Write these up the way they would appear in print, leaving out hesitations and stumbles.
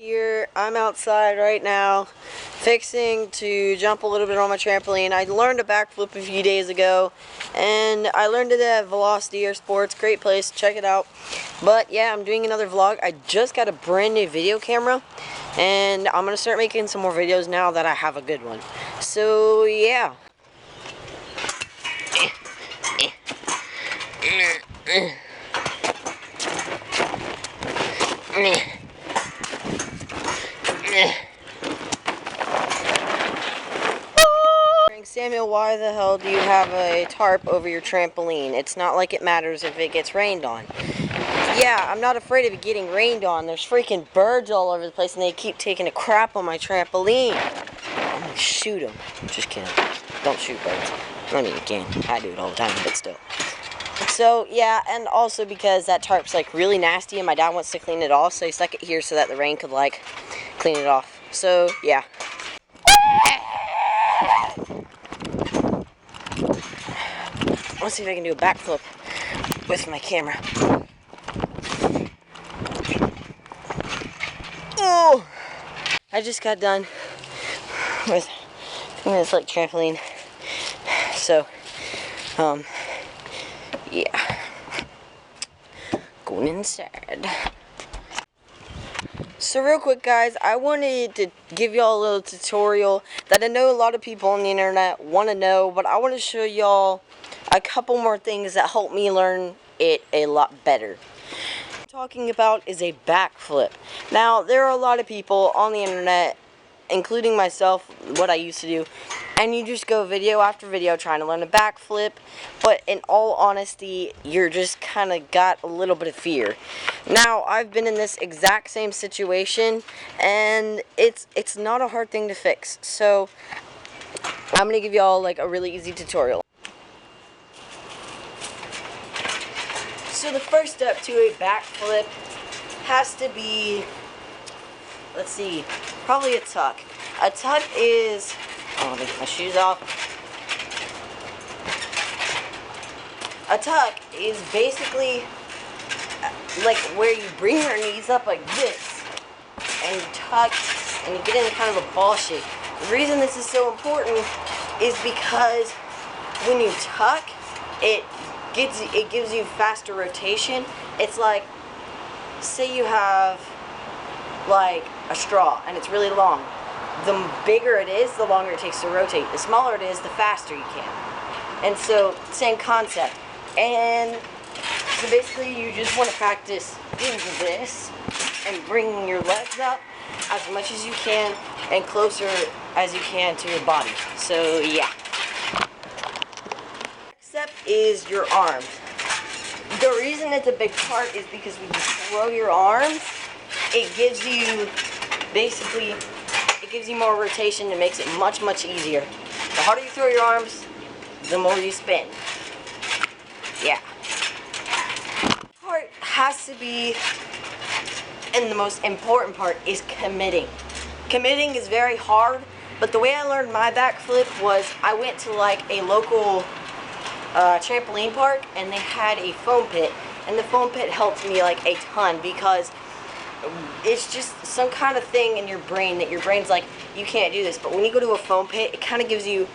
Here, I'm outside right now, fixing to jump a little bit on my trampoline. I learned a backflip a few days ago, and I learned it at Velocity Air Sports. Great place, check it out. But yeah, I'm doing another vlog. I just got a brand new video camera, and I'm going to start making some more videos now that I have a good one. So yeah. Samuel, why the hell do you have a tarp over your trampoline? It's not like it matters if it gets rained on. Yeah, I'm not afraid of it getting rained on. There's freaking birds all over the place and they keep taking a crap on my trampoline. I'm gonna shoot them. Just kidding. Don't shoot birds. I mean, you can. I do it all the time, but still. So, yeah, and also because that tarp's, like, really nasty and my dad wants to clean it off, so he stuck it here so that the rain could, like, clean it off. So, yeah. Let's see if I can do a backflip with my camera. Oh! I just got done with this like trampoline. So, yeah. Going inside. So real quick guys, I wanted to give y'all a little tutorial that I know a lot of people on the internet want to know, but I want to show y'all a couple more things that help me learn it a lot better. What I'm talking about is a backflip. Now, there are a lot of people on the internet, including myself, what I used to do, and you just go video after video trying to learn a backflip, but in all honesty, you're just kind of got a little bit of fear. Now, I've been in this exact same situation, and it's not a hard thing to fix. So, I'm going to give y'all like a really easy tutorial. So the first step to a backflip has to be, let's see, probably a tuck. A tuck is, oh, let me get my shoes off. A tuck is basically like where you bring your knees up like this, and you tuck, and you get in kind of a ball shape. The reason this is so important is because when you tuck, it gives you faster rotation. It's like, say you have like a straw and it's really long. The bigger it is, the longer it takes to rotate. The smaller it is, the faster you can. And so, same concept. And so basically you just want to practice doing this and bringing your legs up as much as you can and closer as you can to your body. So yeah. Step is your arms. The reason it's a big part is because when you throw your arms, it gives you basically, it gives you more rotation and makes it much, much easier. The harder you throw your arms, the more you spin. Yeah. Part has to be, and the most important part is committing. Committing is very hard, but the way I learned my backflip was I went to like a local trampoline park and they had a foam pit, and the foam pit helped me like a ton because it's just some kind of thing in your brain that your brain's like, you can't do this, but when you go to a foam pit, it kind of gives you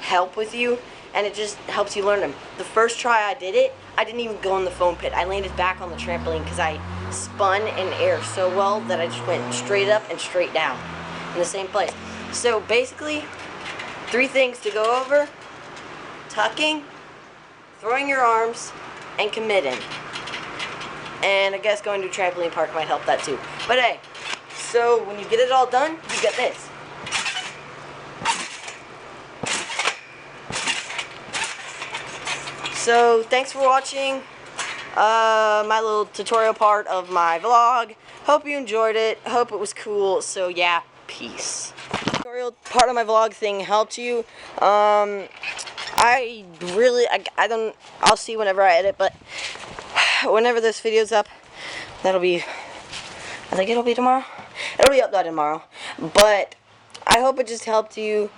help with you and it just helps you learn them. The first try I did it, I didn't even go in the foam pit. I landed back on the trampoline because I spun in air so well that I just went straight up and straight down in the same place. So basically, 3 things to go over: tucking, throwing your arms, and committing. And I guess going to a trampoline park might help that too. But hey, so when you get it all done, you get this. So thanks for watching my little tutorial part of my vlog. Hope you enjoyed it. Hope it was cool. So yeah, peace. Tutorial part of my vlog thing helped you. I'll see whenever I edit, but whenever this video's up, that'll be, I think it'll be tomorrow. It'll be up by tomorrow. But I hope it just helped you,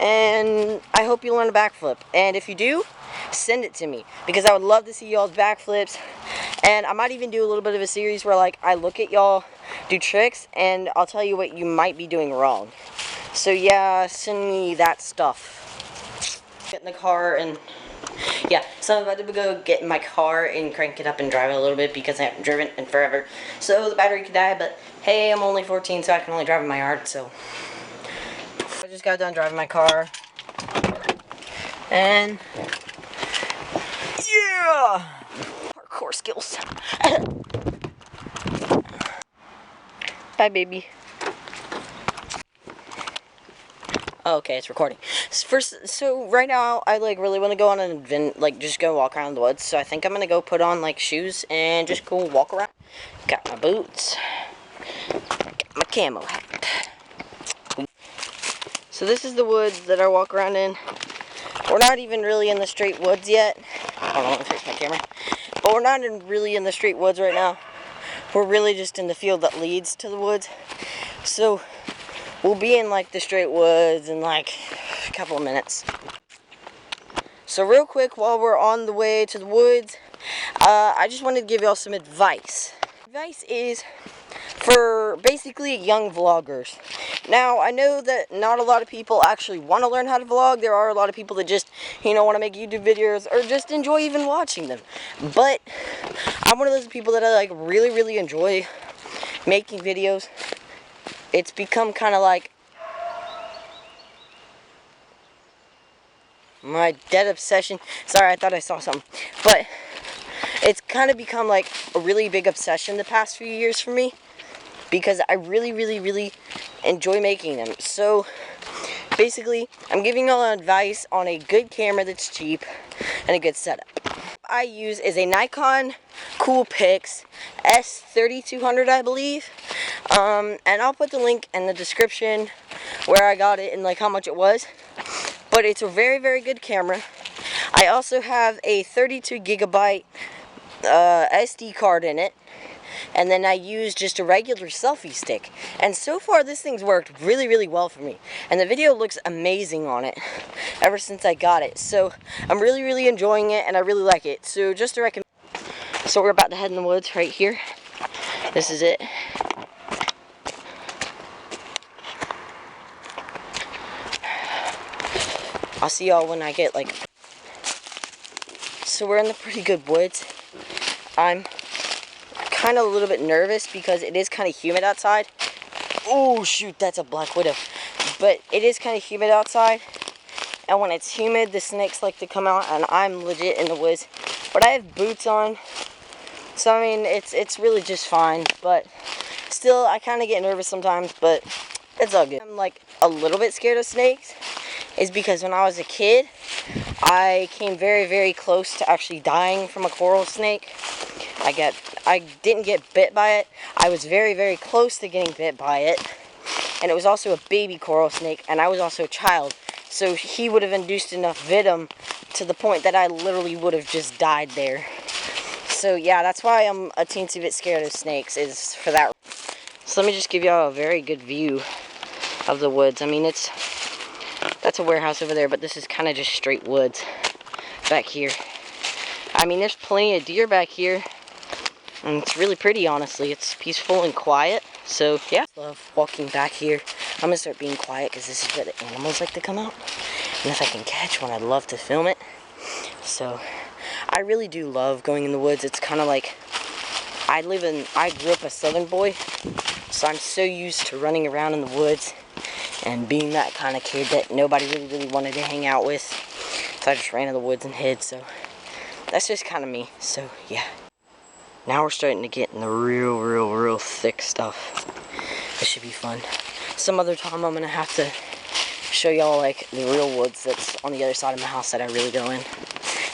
and I hope you learn a backflip. And if you do, send it to me, because I would love to see y'all's backflips. And I might even do a little bit of a series where like I look at y'all do tricks and I'll tell you what you might be doing wrong. So yeah, send me that stuff. Get in the car and yeah, so I'm about to go get in my car and crank it up and drive it a little bit because I haven't driven in forever. So the battery could die, but hey, I'm only 14, so I can only drive in my yard, so. I just got done driving my car. And yeah! Parkour skills. Bye, baby. Oh, okay, it's recording. So right now, I like really want to go on an event, like just go walk around the woods. So I think I'm gonna go put on like shoes and just go walk around. Got my boots. Got my camo hat. So this is the woods that I walk around in. We're not even really in the straight woods yet. I don't want to fix my camera. But we're not really in the straight woods right now. We're really just in the field that leads to the woods. So we'll be in like the straight woods in like a couple of minutes. So real quick, while we're on the way to the woods, I just wanted to give y'all some advice. Advice is for basically young vloggers. Now, I know that not a lot of people actually want to learn how to vlog. There are a lot of people that just, you know, want to make YouTube videos or just enjoy even watching them. But I'm one of those people that I like really enjoy making videos. It's become kind of like my dead obsession. Sorry, I thought I saw something. But it's kind of become like a really big obsession the past few years for me, because I really enjoy making them. So basically, I'm giving y'all advice on a good camera that's cheap and a good setup. I use is a Nikon Coolpix S3200, I believe. And I'll put the link in the description where I got it and like how much it was. But it's a very good camera. I also have a 32 gigabyte SD card in it. And then I use just a regular selfie stick. And so far this thing's worked really well for me. And the video looks amazing on it ever since I got it. So I'm really enjoying it and I really like it. So just to recommend. So we're about to head in the woods right here. This is it. I'll see y'all when I get like. So we're in the pretty good woods. I'm kind of a little bit nervous because it is kind of humid outside. Oh shoot, that's a black widow. But it is kind of humid outside, and when it's humid the snakes like to come out, and I'm legit in the woods. But I have boots on, so I mean it's really just fine. But still, I kind of get nervous sometimes, but it's all good. I'm like a little bit scared of snakes is because when I was a kid I came very close to actually dying from a coral snake. I didn't get bit by it. I was very close to getting bit by it. And it was also a baby coral snake, and I was also a child. So he would have induced enough venom to the point that I literally would have just died there. So yeah, that's why I'm a teensy bit scared of snakes, is for that. So let me just give y'all a very good view of the woods. I mean, that's a warehouse over there, but this is kind of just straight woods back here. I mean, there's plenty of deer back here. And it's really pretty, honestly. It's peaceful and quiet. So, yeah. I love walking back here. I'm going to start being quiet because this is where the animals like to come out. And if I can catch one, I'd love to film it. So, I really do love going in the woods. It's kind of like, I grew up a southern boy. So, I'm so used to running around in the woods and being that kind of kid that nobody really wanted to hang out with. So, I just ran in the woods and hid. So, that's just kind of me. So, yeah. Now we're starting to get in the real thick stuff. This should be fun. Some other time I'm gonna have to show y'all like the real woods that's on the other side of my house that I really go in.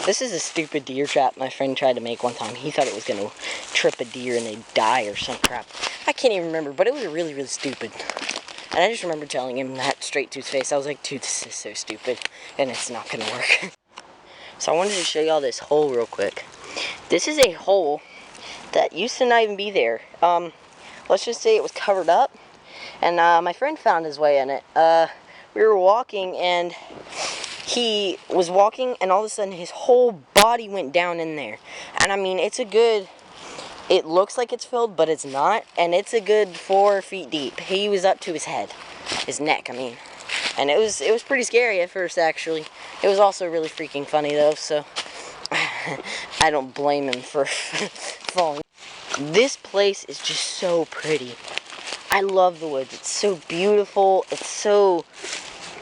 This is a stupid deer trap my friend tried to make one time. He thought it was gonna trip a deer and they'd die or some crap. I can't even remember, but it was really stupid. And I just remember telling him that straight to his face. I was like, dude, this is so stupid and it's not gonna work. So I wanted to show y'all this hole real quick. This is a hole that used to not even be there. Let's just say it was covered up, and my friend found his way in it. We were walking and he was walking, and all of a sudden his whole body went down in there. And I mean, it looks like it's filled, but it's not, and it's a good 4 feet deep. He was up to his head, his neck, I mean. And it was pretty scary at first, actually. It was also really freaking funny, though, so I don't blame him for falling. This place is just so pretty. I love the woods. It's so beautiful. It's so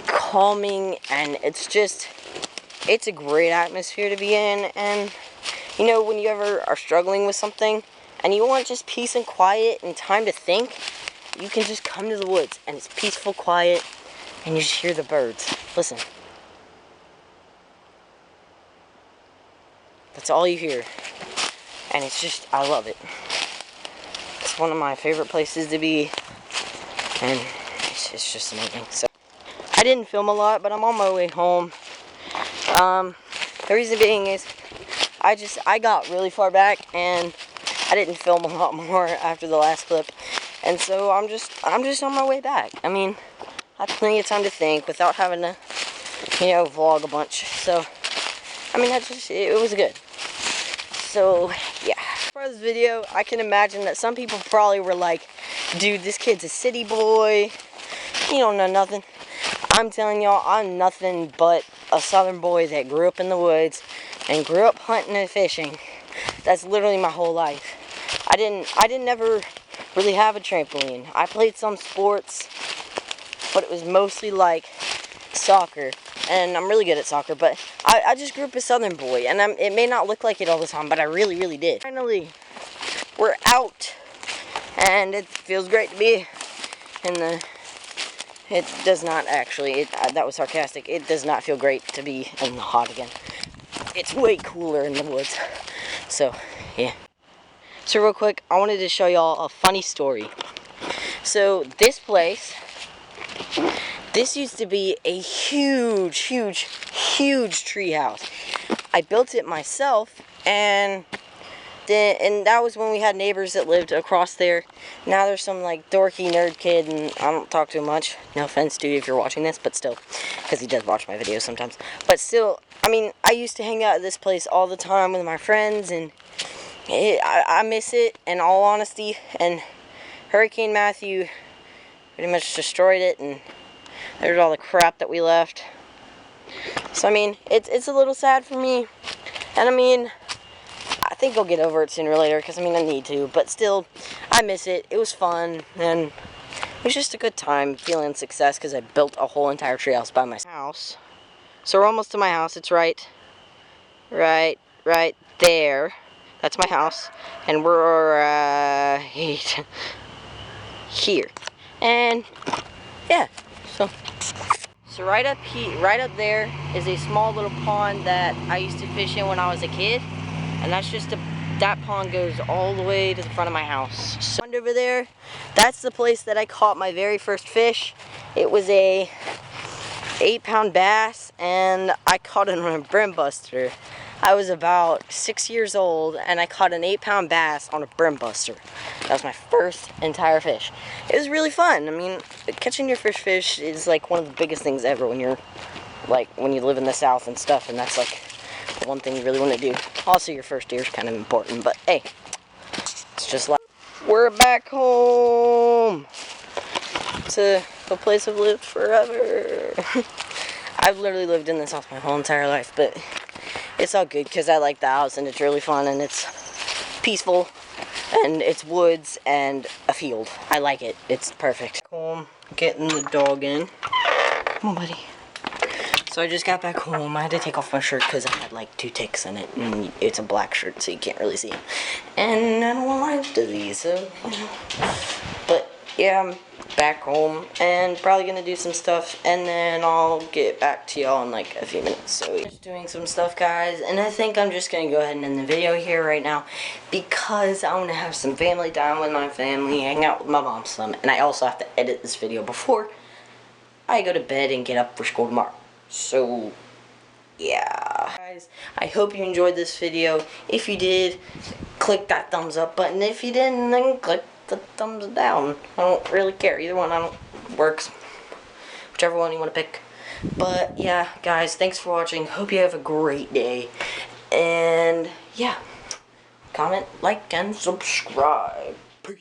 calming, and it's a great atmosphere to be in. And you know, when you ever are struggling with something and you want just peace and quiet and time to think, you can just come to the woods, and it's peaceful, quiet, and you just hear the birds. Listen. That's all you hear. And it's just, I love it. It's one of my favorite places to be, and it's just amazing. So I didn't film a lot, but I'm on my way home. The reason being is I got really far back, and I didn't film a lot more after the last clip, and so I'm just on my way back. I mean, I had plenty of time to think without having to, you know, vlog a bunch. So I mean, it was good. So yeah. For this video, I can imagine that some people probably were like, dude, this kid's a city boy, he don't know nothing. I'm telling y'all, I'm nothing but a southern boy that grew up in the woods and grew up hunting and fishing. That's literally my whole life. I didn't never really have a trampoline. I played some sports, but it was mostly like soccer, and I'm really good at soccer, but I just grew up a southern boy, and it may not look like it all the time, but I really did. Finally, we're out, and it feels great to be in the... It does not actually, that was sarcastic, it does not feel great to be in the hot again. It's way cooler in the woods. So, yeah. So real quick, I wanted to show y'all a funny story. So, this place, this used to be a huge tree house. I built it myself, and that was when we had neighbors that lived across there. Now there's some like dorky nerd kid, and I don't talk to him much. No offense, dude, if you're watching this, but still, because he does watch my videos sometimes. But still, I mean, I used to hang out at this place all the time with my friends, and I miss it, in all honesty. And Hurricane Matthew pretty much destroyed it, and there's all the crap that we left. So I mean, it's a little sad for me, and I mean, I think I'll get over it sooner or later, because I mean, I need to, but still, I miss it. It was fun, and it was just a good time, feeling success, because I built a whole entire treehouse by myself. So we're almost to my house. It's right there. That's my house, and we're here, and yeah, so right up here, right up there is a small little pond that I used to fish in when I was a kid. And that's just that pond goes all the way to the front of my house. So over there, that's the place that I caught my very first fish. It was a 8-pound bass, and I caught it on a brim buster. I was about 6 years old, and I caught an 8-pound bass on a brim buster. That was my first entire fish. It was really fun. I mean, catching your first fish is like one of the biggest things ever when you live in the South and stuff, and that's like the one thing you really want to do. Also, your first deer is kind of important, but hey, it's just like, we're back home to the place I've lived forever. I've literally lived in this house my whole entire life, but it's all good because I like the house, and it's really fun, and it's peaceful, and it's woods and a field. I like it. It's perfect. Home, getting the dog in. Come on, buddy. So I just got back home. I had to take off my shirt because I had like 2 ticks in it, and it's a black shirt, so you can't really see them. And I don't want Lyme's disease, so, but yeah, I'm back home and probably gonna do some stuff, and then I'll get back to y'all in like a few minutes. So yeah, just doing some stuff, guys, and I think I'm just gonna go ahead and end the video here right now because I want to have some family time with my family, hang out with my mom some, and I also have to edit this video before I go to bed and get up for school tomorrow. So yeah, guys, I hope you enjoyed this video. If you did, click that thumbs up button. If you didn't, then click the thumbs down. I don't really care. Either one, works. Whichever one you want to pick. But yeah, guys, thanks for watching. Hope you have a great day. And yeah, comment, like, and subscribe.